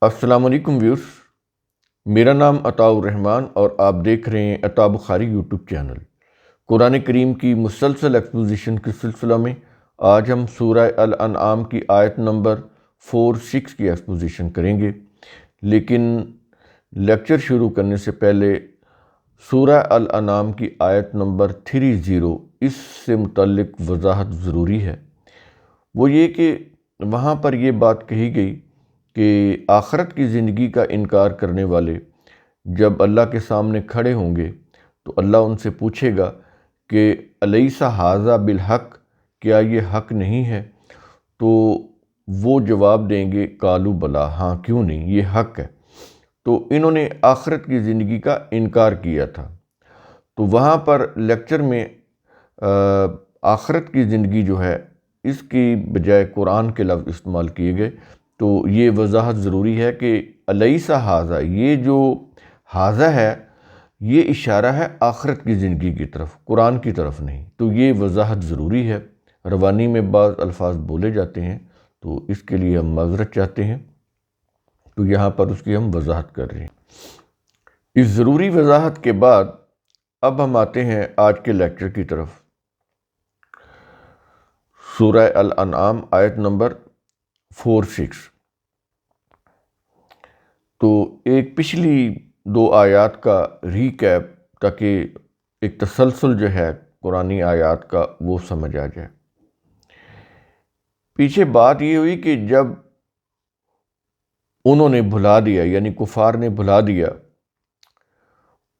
السلام علیکم ویورز، میرا نام عطاء الرحمن اور آپ دیکھ رہے ہیں عطاء بخاری یوٹیوب چینل۔ قرآن کریم کی مسلسل ایکسپوزیشن کے سلسلہ میں آج ہم سورہ الانعام کی آیت نمبر 4-6 کی ایکسپوزیشن کریں گے، لیکن لیکچر شروع کرنے سے پہلے سورہ الانعام کی آیت نمبر 30 اس سے متعلق وضاحت ضروری ہے۔ وہ یہ کہ وہاں پر یہ بات کہی گئی کہ آخرت کی زندگی کا انکار کرنے والے جب اللہ کے سامنے کھڑے ہوں گے تو اللہ ان سے پوچھے گا کہ الیس ھذا بالحق، کیا یہ حق نہیں ہے؟ تو وہ جواب دیں گے قالوا بلا، ہاں کیوں نہیں، یہ حق ہے۔ تو انہوں نے آخرت کی زندگی کا انکار کیا تھا، تو وہاں پر لیکچر میں آخرت کی زندگی جو ہے اس کی بجائے قرآن کے لفظ استعمال کیے گئے۔ تو یہ وضاحت ضروری ہے کہ الیس ھذا، یہ جو ھذا ہے یہ اشارہ ہے آخرت کی زندگی کی طرف، قرآن کی طرف نہیں۔ تو یہ وضاحت ضروری ہے، روانی میں بعض الفاظ بولے جاتے ہیں تو اس کے لیے ہم معذرت چاہتے ہیں، تو یہاں پر اس کی ہم وضاحت کر رہے ہیں۔ اس ضروری وضاحت کے بعد اب ہم آتے ہیں آج کے لیکچر کی طرف۔ سورہ الانعام آیت نمبر 4-6۔ تو ایک پچھلی 2 آیات کا ریکیپ، تاکہ ایک تسلسل جو ہے قرآنی آیات کا وہ سمجھ آ جائے۔ پیچھے بات یہ ہوئی کہ جب انہوں نے بھلا دیا، یعنی کفار نے بھلا دیا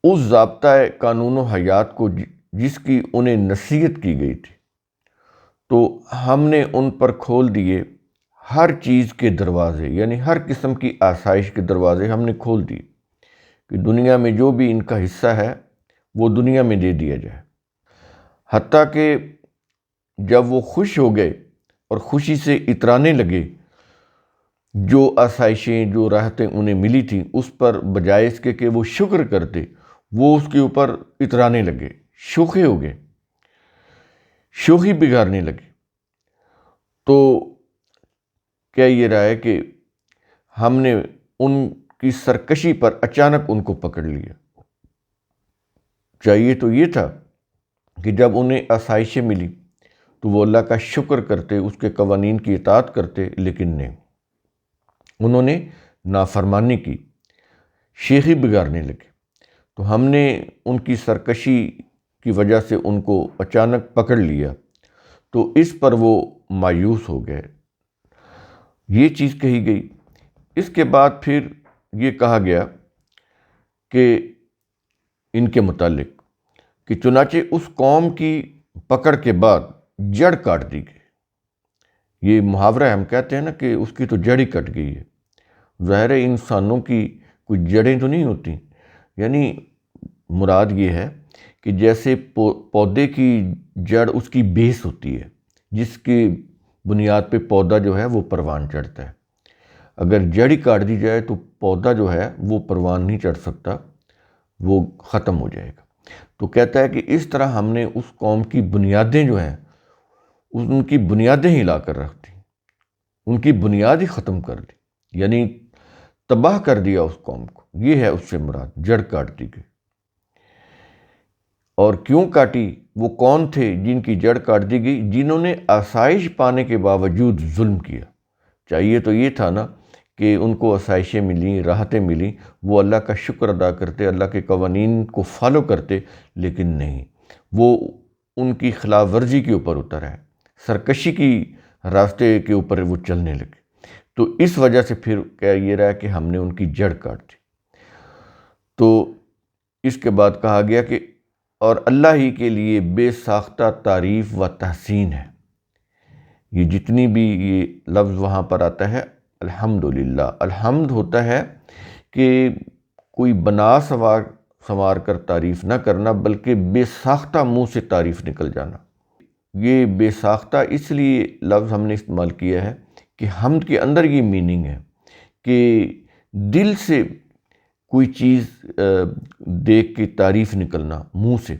اس ضابطۂ قانون و حیات کو جس کی انہیں نصیحت کی گئی تھی، تو ہم نے ان پر کھول دیے ہر چیز کے دروازے، یعنی ہر قسم کی آسائش کے دروازے ہم نے کھول دیے کہ دنیا میں جو بھی ان کا حصہ ہے وہ دنیا میں دے دیا جائے۔ حتیٰ کہ جب وہ خوش ہو گئے اور خوشی سے اترانے لگے، جو آسائشیں، جو راحتیں انہیں ملی تھیں اس پر بجائے اس کے کہ وہ شکر کرتے، وہ اس کے اوپر اترانے لگے، شوخے ہو گئے، شوخی بگاڑنے لگے۔ تو کیا یہ رہا ہے کہ ہم نے ان کی سرکشی پر اچانک ان کو پکڑ لیا۔ چاہیے تو یہ تھا کہ جب انہیں آسائشیں ملی تو وہ اللہ کا شکر کرتے، اس کے قوانین کی اطاعت کرتے، لیکن نہیں، انہوں نے نافرمانی کی، شیخی بگاڑنے لگے۔ تو ہم نے ان کی سرکشی کی وجہ سے ان کو اچانک پکڑ لیا، تو اس پر وہ مایوس ہو گئے۔ یہ چیز کہی گئی۔ اس کے بعد پھر یہ کہا گیا کہ ان کے متعلق کہ چنانچہ اس قوم کی پکڑ کے بعد جڑ کاٹ دی گئی۔ یہ محاورہ ہم کہتے ہیں نا کہ اس کی تو جڑ ہی کٹ گئی ہے۔ ظاہر ہے انسانوں کی کوئی جڑیں تو نہیں ہوتی، یعنی مراد یہ ہے کہ جیسے پودے کی جڑ اس کی بیس ہوتی ہے، جس کی بنیاد پہ پودا جو ہے وہ پروان چڑھتا ہے۔ اگر جڑ ہی کاٹ دی جائے تو پودا جو ہے وہ پروان نہیں چڑھ سکتا، وہ ختم ہو جائے گا۔ تو کہتا ہے کہ اس طرح ہم نے اس قوم کی بنیادیں جو ہیں، ان کی بنیادیں ہی لا کر رکھ دی، ان کی بنیاد ہی ختم کر دی، یعنی تباہ کر دیا اس قوم کو۔ یہ ہے اس سے مراد، جڑ کاٹ دی گئی۔ اور کیوں کاٹی؟ وہ کون تھے جن کی جڑ کاٹ دی گئی؟ جنہوں نے آسائش پانے کے باوجود ظلم کیا۔ چاہیے تو یہ تھا نا کہ ان کو آسائشیں ملیں، راحتیں ملیں، وہ اللہ کا شکر ادا کرتے، اللہ کے قوانین کو فالو کرتے، لیکن نہیں، وہ ان کی خلاف ورزی کے اوپر اتر ہے، سرکشی کی راستے کے اوپر وہ چلنے لگے۔ تو اس وجہ سے پھر کیا یہ رہا کہ ہم نے ان کی جڑ کاٹ دی۔ تو اس کے بعد کہا گیا کہ اور اللہ ہی کے لیے بے ساختہ تعریف و تحسین ہے۔ یہ جتنی بھی یہ لفظ وہاں پر آتا ہے الحمدللہ، الحمد ہوتا ہے کہ کوئی بنا سنوار کر تعریف نہ کرنا، بلکہ بے ساختہ منہ سے تعریف نکل جانا۔ یہ بے ساختہ اس لیے لفظ ہم نے استعمال کیا ہے کہ حمد کے اندر یہ میننگ ہے کہ دل سے کوئی چیز دیکھ کے تعریف نکلنا منہ سے،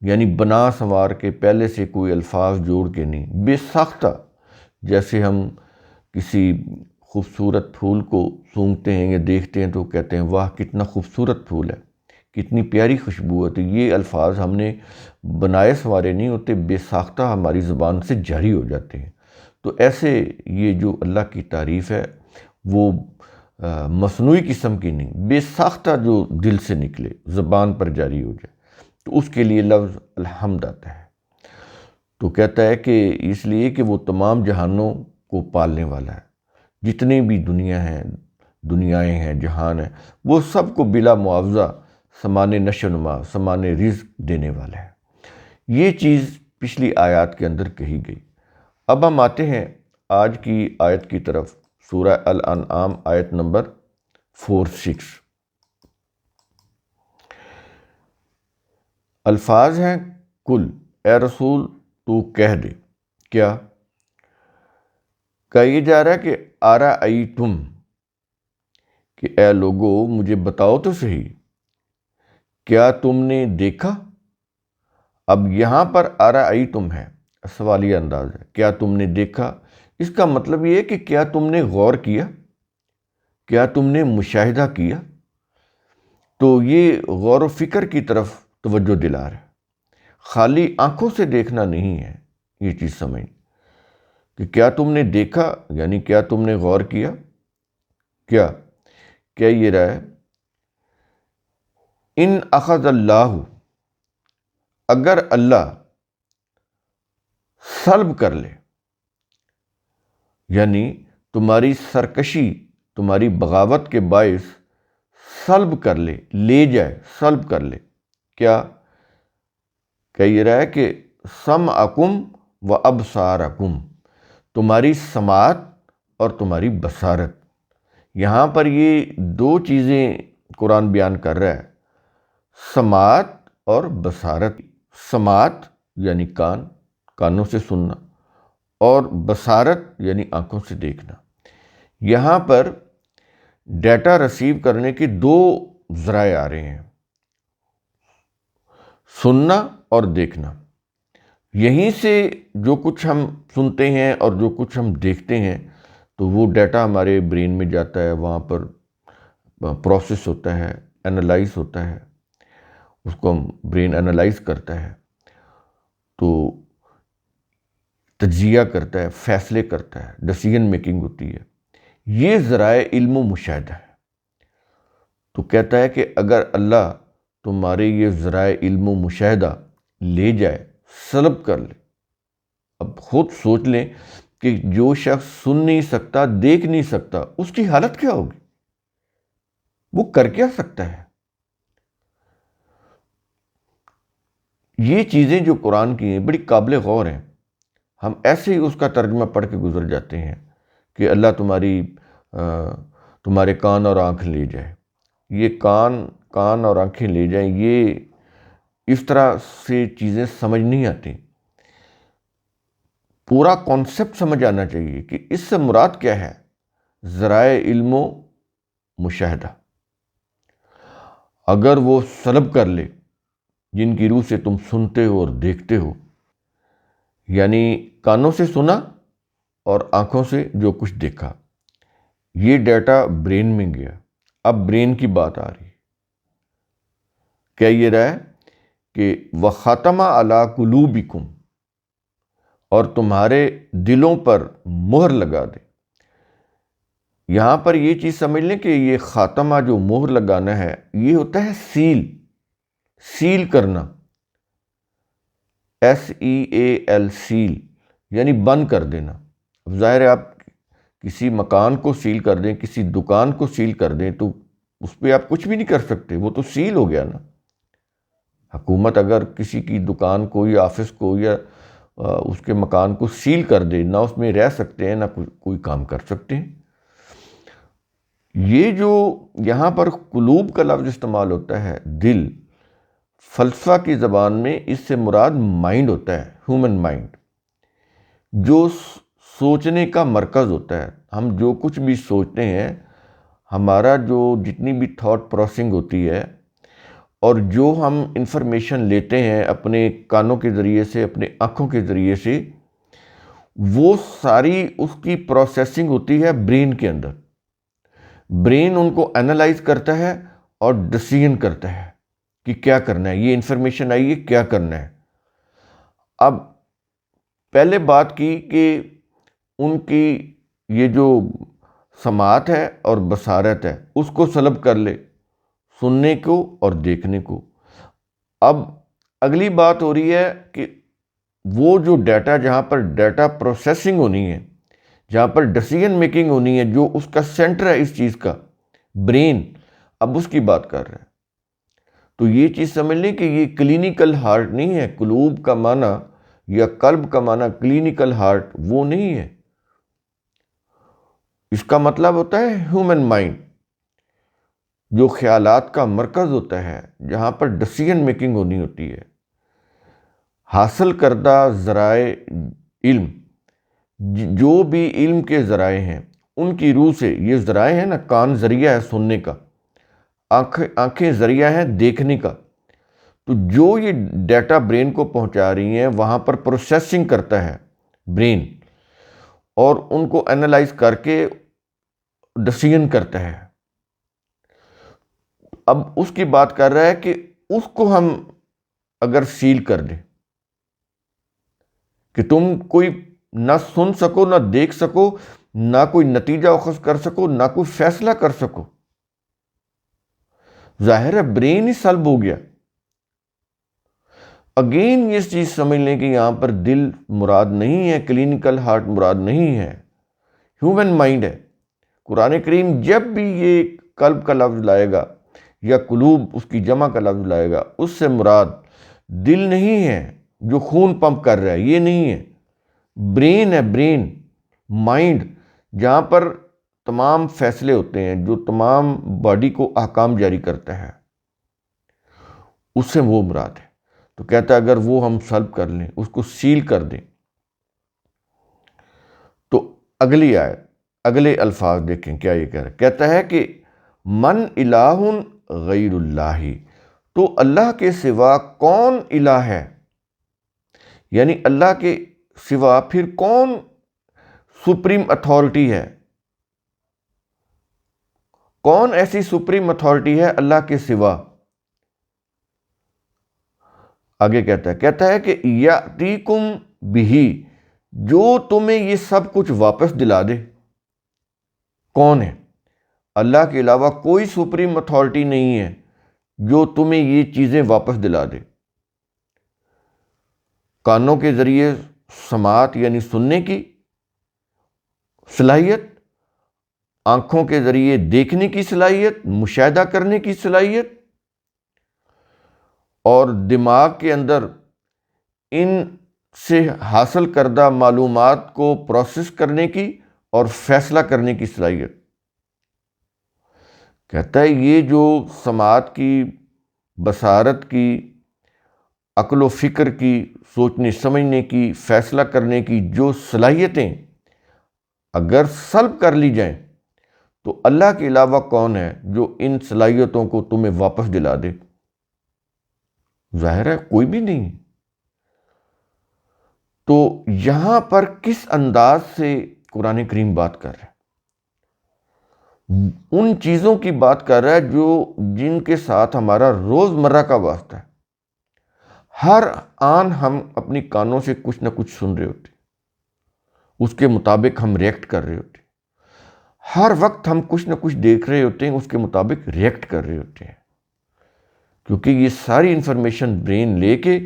یعنی بنا سنوار کے پہلے سے کوئی الفاظ جوڑ کے نہیں، بے ساختہ۔ جیسے ہم کسی خوبصورت پھول کو سونگھتے ہیں یا دیکھتے ہیں تو کہتے ہیں واہ کتنا خوبصورت پھول ہے، کتنی پیاری خوشبو ہے. تو یہ الفاظ ہم نے بنائے سوارے نہیں ہوتے، بے ساختہ ہماری زبان سے جاری ہو جاتے ہیں. تو ایسے یہ جو اللہ کی تعریف ہے وہ مصنوعی قسم کی نہیں، بے ساختہ جو دل سے نکلے، زبان پر جاری ہو جائے، تو اس کے لیے لفظ الحمد آتا ہے. تو کہتا ہے کہ اس لیے کہ وہ تمام جہانوں کو پالنے والا ہے. جتنی بھی دنیائیں ہیں، جہان ہیں، وہ سب کو بلا معاوضہ سامان نشو و نما، سامان رزق دینے والا ہے. یہ چیز پچھلی آیات کے اندر کہی گئی. اب ہم آتے ہیں آج کی آیت کی طرف، سورہ الانعام آیت نمبر 4-6. الفاظ ہیں کل، اے رسول تو کہہ دے. کیا کہا جا رہا ہے کہ ارأیتم، کہ اے لوگو مجھے بتاؤ تو صحیح، کیا تم نے دیکھا. اب یہاں پر ارأیتم ہے، سوالیہ انداز ہے، کیا تم نے دیکھا. اس کا مطلب یہ ہے کہ کیا تم نے غور کیا، کیا تم نے مشاہدہ کیا. تو یہ غور و فکر کی طرف توجہ دلا رہا ہے، خالی آنکھوں سے دیکھنا نہیں ہے. یہ چیز سمجھ کہ کیا تم نے دیکھا، یعنی کیا تم نے غور کیا. کیا یہ رہا ہے ان اخذ اللہ، اگر اللہ سلب کر لے، یعنی تمہاری سرکشی، تمہاری بغاوت کے باعث سلب کر لے، لے جائے، سلب کر لے. کیا یہ رہا ہے کہ سمعکم و ابصارکم، تمہاری سماعت اور تمہاری بصارت. یہاں پر یہ دو چیزیں قرآن بیان کر رہا ہے، سماعت اور بصارت. سماعت یعنی کانوں سے سننا، اور بصارت یعنی آنکھوں سے دیکھنا. یہاں پر ڈیٹا ریسیو کرنے کے دو ذرائع آ رہے ہیں، سننا اور دیکھنا. یہیں سے جو کچھ ہم سنتے ہیں اور جو کچھ ہم دیکھتے ہیں تو وہ ڈیٹا ہمارے برین میں جاتا ہے، وہاں پر پروسیس ہوتا ہے، انالائز ہوتا ہے، اس کو ہم برین انالائز کرتا ہے، تو تجزیہ کرتا ہے، فیصلے کرتا ہے، ڈیسیژن میکنگ ہوتی ہے. یہ ذرائع علم و مشاہدہ ہے. تو کہتا ہے کہ اگر اللہ تمہارے یہ ذرائع علم و مشاہدہ لے جائے، سلب کر لے. اب خود سوچ لیں کہ جو شخص سن نہیں سکتا، دیکھ نہیں سکتا، اس کی حالت کیا ہوگی، وہ کر کیا سکتا ہے. یہ چیزیں جو قرآن کی ہیں بڑی قابل غور ہیں. ہم ایسے ہی اس کا ترجمہ پڑھ کے گزر جاتے ہیں کہ اللہ تمہارے کان اور آنکھ لے جائے. یہ کان اور آنکھیں لے جائیں، یہ اس طرح سے چیزیں سمجھ نہیں آتی. پورا کانسیپٹ سمجھ آنا چاہیے کہ اس سے مراد کیا ہے. ذرائع علم و مشاہدہ اگر وہ سلب کر لے، جن کی روح سے تم سنتے ہو اور دیکھتے ہو، یعنی کانوں سے سنا اور آنکھوں سے جو کچھ دیکھا، یہ ڈیٹا برین میں گیا. اب برین کی بات آ رہی. کیا یہ رہا ہے کہ وَخَتَمَ عَلَىٰ قُلُوبِكُمْ، اور تمہارے دلوں پر مہر لگا دے. یہاں پر یہ چیز سمجھ لیں کہ یہ خاتمہ جو مہر لگانا ہے، یہ ہوتا ہے سیل کرنا، SEAL، سیل یعنی بند کر دینا. اب ظاہر ہے آپ کسی مکان کو سیل کر دیں، کسی دکان کو سیل کر دیں تو اس پہ آپ کچھ بھی نہیں کر سکتے، وہ تو سیل ہو گیا نا. حکومت اگر کسی کی دکان کو یا آفس کو یا اس کے مکان کو سیل کر دے، نہ اس میں رہ سکتے ہیں، نہ کوئی کام کر سکتے ہیں. یہ جو یہاں پر قلوب کا لفظ استعمال ہوتا ہے، دل، فلسفہ کی زبان میں اس سے مراد مائنڈ ہوتا ہے، ہیومن مائنڈ، جو سوچنے کا مرکز ہوتا ہے. ہم جو کچھ بھی سوچتے ہیں، ہمارا جو جتنی بھی تھاٹ پروسیسنگ ہوتی ہے اور جو ہم انفارمیشن لیتے ہیں اپنے کانوں کے ذریعے سے، اپنے آنکھوں کے ذریعے سے، وہ ساری اس کی پروسیسنگ ہوتی ہے برین کے اندر. برین ان کو انالائز کرتا ہے اور ڈسیژن کرتا ہے کہ کیا کرنا ہے. یہ انفارمیشن آئی ہے، کیا کرنا ہے. اب پہلے بات کی کہ ان کی یہ جو سماعت ہے اور بصارت ہے اس کو سلب کر لے، سننے کو اور دیکھنے کو. اب اگلی بات ہو رہی ہے کہ وہ جو ڈیٹا، جہاں پر ڈیٹا پروسیسنگ ہونی ہے، جہاں پر ڈیسیژن میکنگ ہونی ہے، جو اس کا سینٹر ہے اس چیز کا، برین، اب اس کی بات کر رہے ہیں. تو یہ چیز سمجھ لیں کہ یہ کلینیکل ہارٹ نہیں ہے. قلوب کا معنی یا قلب کا معنی کلینیکل ہارٹ وہ نہیں ہے. اس کا مطلب ہوتا ہے ہیومن مائنڈ، جو خیالات کا مرکز ہوتا ہے، جہاں پر ڈیسیژن میکنگ ہونی ہوتی ہے. حاصل کردہ ذرائع علم، جو بھی علم کے ذرائع ہیں ان کی روح سے، یہ ذرائع ہیں نا، کان ذریعہ ہے سننے کا، آنکھیں ذریعہ ہیں دیکھنے کا. تو جو یہ ڈیٹا برین کو پہنچا رہی ہیں وہاں پر پروسیسنگ کرتا ہے برین، اور ان کو انالائز کر کے ڈیسیژن کرتا ہے. اب اس کی بات کر رہا ہے کہ اس کو ہم اگر سیل کر دیں کہ تم کوئی نہ سن سکو، نہ دیکھ سکو، نہ کوئی نتیجہ اخذ کر سکو، نہ کوئی فیصلہ کر سکو، ظاہر ہے برین ہی سلب ہو گیا. اگین یہ چیز سمجھ لیں کہ یہاں پر دل مراد نہیں ہے، کلینیکل ہارٹ مراد نہیں ہے، ہیومن مائنڈ ہے. قرآن کریم جب بھی یہ قلب کا لفظ لائے گا یا قلوب اس کی جمع کا لفظ لائے گا، اس سے مراد دل نہیں ہے جو خون پمپ کر رہا ہے، یہ نہیں ہے. برین ہے، برین، مائنڈ، جہاں پر تمام فیصلے ہوتے ہیں، جو تمام باڈی کو احکام جاری کرتا ہے، اس سے وہ مراد ہے. تو کہتا ہے اگر وہ ہم سلب کر لیں، اس کو سیل کر دیں، تو اگلی آیت، اگلے الفاظ دیکھیں کیا یہ کہہ رہا ہے. کہتا ہے کہ من الہ غیر اللہ، تو اللہ کے سوا کون الہ ہے، یعنی اللہ کے سوا پھر کون سپریم اتھارٹی ہے، کون ایسی سپریم اتھارٹی ہے اللہ کے سوا. آگے کہتا ہے کہ یاتیکم بہ، جو تمہیں یہ سب کچھ واپس دلا دے. کون ہے؟ اللہ کے علاوہ کوئی سپریم اتھارٹی نہیں ہے جو تمہیں یہ چیزیں واپس دلا دے. کانوں کے ذریعے سماعت یعنی سننے کی صلاحیت، آنکھوں کے ذریعے دیکھنے کی صلاحیت، مشاہدہ کرنے کی صلاحیت، اور دماغ کے اندر ان سے حاصل کردہ معلومات کو پروسیس کرنے کی اور فیصلہ کرنے کی صلاحیت. کہتا ہے یہ جو سماعت کی، بصارت کی، عقل و فکر کی، سوچنے سمجھنے کی، فیصلہ کرنے کی جو صلاحیتیں اگر سلب کر لی جائیں، تو اللہ کے علاوہ کون ہے جو ان صلاحیتوں کو تمہیں واپس دلا دے؟ ظاہر ہے کوئی بھی نہیں. تو یہاں پر کس انداز سے قرآن کریم بات کر رہا ہے؟ ان چیزوں کی بات کر رہا ہے جن کے ساتھ ہمارا روزمرہ کا واسطہ ہے. ہر آن ہم اپنی کانوں سے کچھ نہ کچھ سن رہے ہوتے ہیں، اس کے مطابق ہم ریئیکٹ کر رہے ہوتے ہیں. ہر وقت ہم کچھ نہ کچھ دیکھ رہے ہوتے ہیں، اس کے مطابق ریئیکٹ کر رہے ہوتے ہیں، کیونکہ یہ ساری انفارمیشن برین لے کے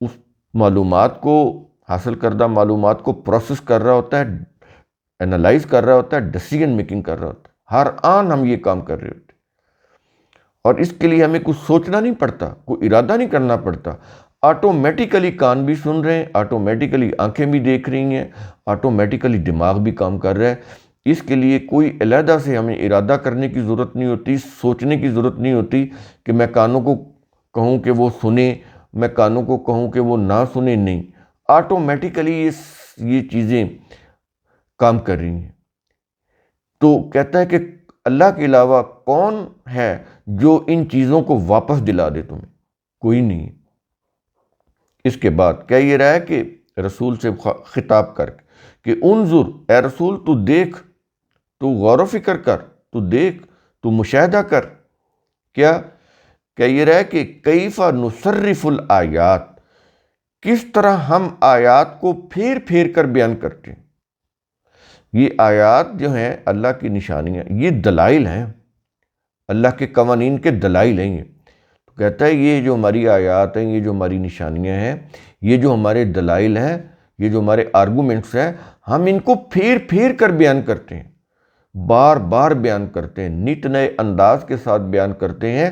اس معلومات کو، حاصل کردہ معلومات کو پروسیس کر رہا ہوتا ہے، انالائز کر رہا ہوتا ہے، ڈیسیژن میکنگ کر رہا ہوتا ہے. ہر آن ہم یہ کام کر رہے ہوتے ہیں، اور اس کے لیے ہمیں کچھ سوچنا نہیں پڑتا، کوئی ارادہ نہیں کرنا پڑتا. آٹومیٹیکلی کان بھی سن رہے ہیں، آٹومیٹیکلی آنکھیں بھی دیکھ رہی ہیں، آٹومیٹیکلی دماغ بھی کام کر رہا ہے. اس کے لیے کوئی علیحدہ سے ہمیں ارادہ کرنے کی ضرورت نہیں ہوتی، سوچنے کی ضرورت نہیں ہوتی کہ میں کانوں کو کہوں کہ وہ سنیں، میں کانوں کو کہوں کہ وہ نہ سنیں. نہیں، آٹومیٹیکلی یہ چیزیں کام کر رہی ہیں. تو کہتا ہے کہ اللہ کے علاوہ کون ہے جو ان چیزوں کو واپس دلا دے تمہیں؟ کوئی نہیں. اس کے بعد کہہ یہ رہا ہے کہ رسول سے خطاب کر کے کہ انظر، اے رسول تو دیکھ، تو غور و فکر کر، تو دیکھ، تو مشاہدہ کر۔ کیا کہ یہ رہا کہ کیف نصرف الآیات، کس طرح ہم آیات کو پھیر پھیر کر بیان کرتے ہیں۔ یہ آیات جو ہیں اللہ کی نشانیاں، یہ دلائل ہیں، اللہ کے قوانین کے دلائل ہیں۔ یہ تو کہتا ہے یہ جو ہماری آیات ہیں، یہ جو ہماری نشانیاں ہیں، یہ جو ہمارے دلائل ہیں، یہ جو ہمارے آرگومنٹس ہیں، ہم ان کو پھیر پھیر کر بیان کرتے ہیں، بار بار بیان کرتے ہیں، نت نئے انداز کے ساتھ بیان کرتے ہیں،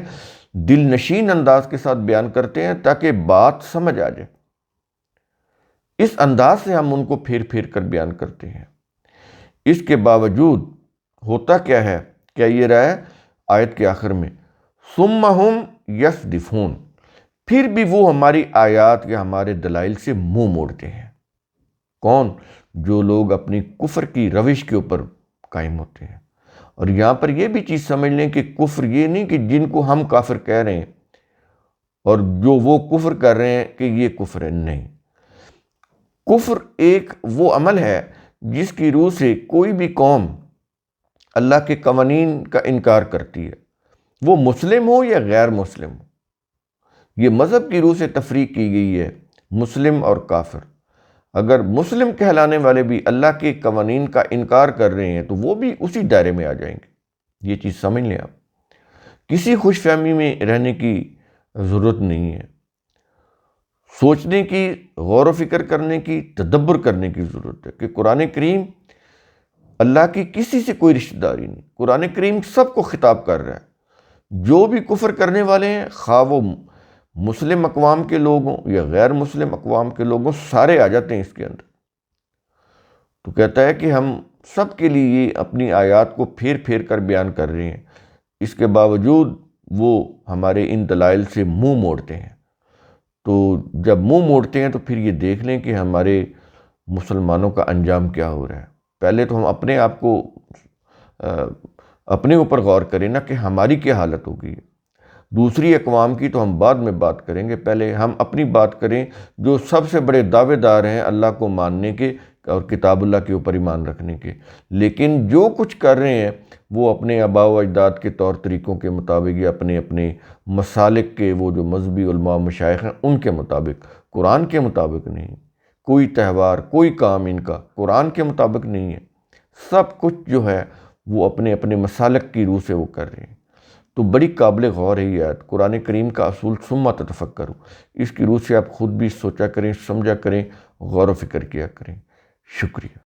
دل نشین انداز کے ساتھ بیان کرتے ہیں تاکہ بات سمجھ آ جائے۔ اس انداز سے ہم ان کو پھیر پھیر کر بیان کرتے ہیں۔ اس کے باوجود ہوتا کیا ہے، کیا یہ رہا ہے آیت کے آخر میں ثم ہم یصدفون، پھر بھی وہ ہماری آیات یا ہمارے دلائل سے منہ موڑتے ہیں۔ کون؟ جو لوگ اپنی کفر کی روش کے اوپر قائم ہوتے ہیں۔ اور یہاں پر یہ بھی چیز سمجھ لیں کہ کفر یہ نہیں کہ جن کو ہم کافر کہہ رہے ہیں اور جو وہ کفر کر رہے ہیں کہ یہ کفر ہے، نہیں۔ کفر ایک وہ عمل ہے جس کی روح سے کوئی بھی قوم اللہ کے قوانین کا انکار کرتی ہے، وہ مسلم ہو یا غیر مسلم ہو۔ یہ مذہب کی روح سے تفریق کی گئی ہے، مسلم اور کافر۔ اگر مسلم کہلانے والے بھی اللہ کے قوانین کا انکار کر رہے ہیں تو وہ بھی اسی دائرے میں آ جائیں گے۔ یہ چیز سمجھ لیں آپ، کسی خوش فہمی میں رہنے کی ضرورت نہیں ہے، سوچنے کی، غور و فکر کرنے کی، تدبر کرنے کی ضرورت ہے کہ قرآن کریم اللہ کی کسی سے کوئی رشتہ داری نہیں۔ قرآن کریم سب کو خطاب کر رہا ہے، جو بھی کفر کرنے والے ہیں، خواہ وہ مسلم اقوام کے لوگ ہوں یا غیر مسلم اقوام کے لوگ ہوں، سارے آ جاتے ہیں اس کے اندر۔ تو کہتا ہے کہ ہم سب کے لیے یہ اپنی آیات کو پھیر پھیر کر بیان کر رہے ہیں، اس کے باوجود وہ ہمارے ان دلائل سے منہ موڑتے ہیں۔ تو جب منہ موڑتے ہیں تو پھر یہ دیکھ لیں کہ ہمارے مسلمانوں کا انجام کیا ہو رہا ہے۔ پہلے تو ہم اپنے آپ کو اپنے اوپر غور کریں نا کہ ہماری کیا حالت ہوگی۔ دوسری اقوام کی تو ہم بعد میں بات کریں گے، پہلے ہم اپنی بات کریں جو سب سے بڑے دعوے دار ہیں اللہ کو ماننے کے اور کتاب اللہ کے اوپر ایمان رکھنے کے، لیکن جو کچھ کر رہے ہیں وہ اپنے آباء و اجداد کے طور طریقوں کے مطابق یا اپنے اپنے مسالک کے وہ جو مذہبی علماء مشائخ ہیں ان کے مطابق، قرآن کے مطابق نہیں۔ کوئی تہوار، کوئی کام ان کا قرآن کے مطابق نہیں ہے، سب کچھ جو ہے وہ اپنے اپنے مسالک کی روح سے وہ کر رہے ہیں۔ تو بڑی قابل غور ہے یہ آیت، قرآن کریم کا اصول ثم تتفکروا، اس کی روح سے آپ خود بھی سوچا کریں، سمجھا کریں، غور و فکر کیا کریں۔ شکریہ۔